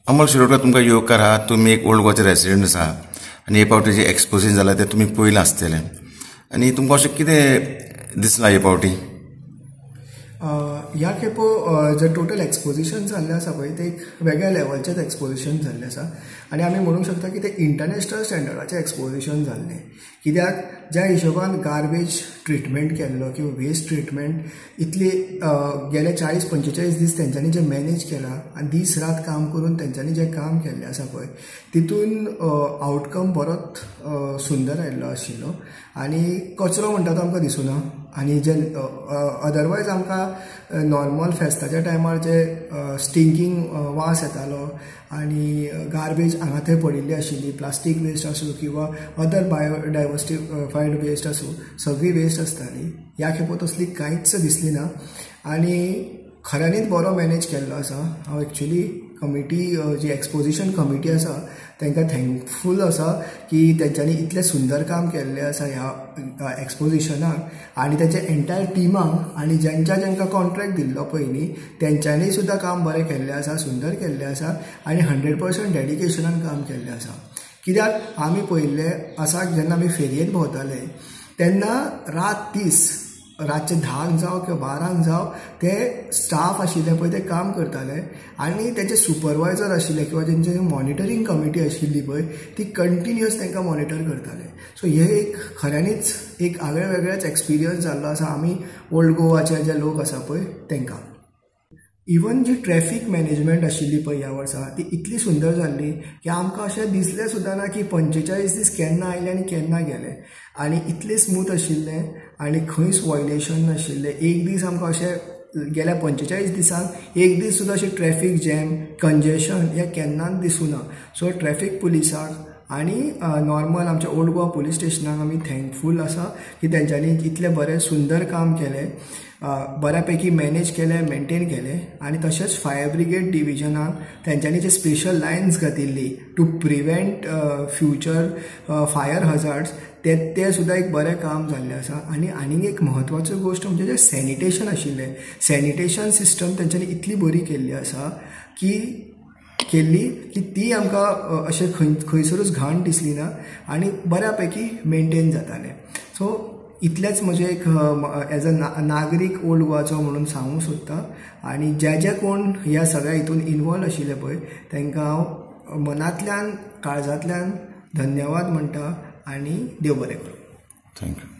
अमोल शिरोडकर तुमकां येवकार आहा. तुमी एक ओल्ड गोवाचे रेसिडेंट आसा आनी हे फावटी जे एक्सपोजीशन जालां तें तुमी पळयलां आसतलें आनी तुमकां अशें कितें दिसलां हे फावटी? ह्या खेपो जे टोटल एक्सपोजिशन जाल्लें आसा पळय तें एक वेगळ्या लेवलचेंच एक्सपोजिशन जाल्लें आसा आनी आमी म्हणूंक शकता की तें इंटरनॅशनल स्टँडर्डाचें एक्सपोजिशन जाल्लें. कित्याक ज्या हिशोबान गार्बेज ट्रिटमेंट केल्लो किंवा वेस्ट ट्रिटमेंट इतली गेले 40-45 दीस तेंच्यांनी जे मॅनेज केलां आनी दीस रात काम करून तेंच्यांनी जें काम केल्लें आसा पळय तितून आउटकम बरोच सुंदर आयिल्लो आशिल्लो आनी कचरो म्हणटा तो आमकां दिसूना. आनी जे अदरवायज आमकां नॉर्मल फेस्ताच्या टायमार जे स्टिंकींग वास येतालो आनी गार्बेज हांगा थंय पडिल्ली आशिल्ली, प्लास्टीक वेस्ट आसूं किंवा अदर बायोडायवर्सिफायड वेस्ट आसूं, सगळी वेस्ट आसताली. ह्या खेपो तसली कांयच दिसली ना आनी खऱ्यांनीच बरो मॅनेज केल्लो आसा. हांव एक्चुली कमिटी जी एक्सपोजिशन कमिटी आसा तांकां थँकफूल आसा की तेंच्यांनी इतलें सुंदर काम केल्लें आसा ह्या एक्सपोजिशनाक आनी तेंच्या एंटायर टिमाक आनी जेंकां कॉन्ट्रॅक्ट दिल्लो पयलीं तेंच्यांनी सुद्दां काम बरें केल्लें आसा, सुंदर केल्लें आसा आनी 100% डेडिकेशनान काम केल्लें आसा. कित्याक आमी पळयल्लें आसा जेन्ना आमी फेरयेंत भोंवताले तेन्ना रात दीस रातचे 10 जावं किंवा 12 जावं ते स्टाफ आशिल्ले पळय ते काम करताले आनी तेचे सुपरवायझर आशिल्ले किंवा तेंची मॉनिटरींग कमिटी आशिल्ली पळय ती कंटिन्युअस तांकां मॉनिटर करताले. सो हे एक खऱ्यांनीच एक वेगळेच एक्सपिरियन्स जाल्लो आसा आमी ओल्ड गोवाचे जे लोक आसा पळय तांकां. इवन जी ट्रॅफिक मॅनेजमेंट आशिल्ली पळय ह्या वर्सा ती इतली सुंदर जाल्ली की आमकां अशें दिसलें सुद्दां ना की 45 दीस केन्ना आयले आनी केन्ना गेले आनी इतलें स्मूथ आशिल्लें आनी खंयच वॉयलेशन नाशिल्लें. एक दीस आमकां अशें गेल्या 45 दिसांक एक दीस सुद्दां अशें ट्रॅफिक जॅम कंजेशन हें केन्नाच दिसूं ना. सो ट्रॅफिक पुलिसाक आनी नॉर्मल आमच्या ओल्ड गोवा पुलीस स्टेशनाक आमी थँकफूल आसा की तेंच्यांनी इतलें बरें सुंदर काम केलें, बऱ्यापैकी मॅनेज केलें, मेंटेन केलें आनी तशेंच फायर ब्रिगेड डिविजनाक तेंच्यांनी जे स्पेशल लायन्स घातिल्ली to prevent future fire hazards ते सुद्दां एक बरें काम जाल्लें आसा. आनी एक म्हत्वाची गोश्ट म्हणजे जे सॅनिटेशन आशिल्लें, सॅनिटेशन सिस्टम तेंच्यांनी इतली बरी केल्ली आसा की ती आमकां अशें खंयसरूच घाण दिसली ना आनी बऱ्यापैकी मेंटेन जातालें. सो इतलेंच म्हजें एक एज अ नागरीक ओल्ड गोवाचो म्हणून सांगूंक सोदता आनी जे कोण ह्या सगळ्या हितून इनवॉल्व आशिल्ले पळय तांकां हांव मनांतल्यान काळजांतल्यान धन्यवाद म्हणटा आनी देव बरें करूं. थँक्यू.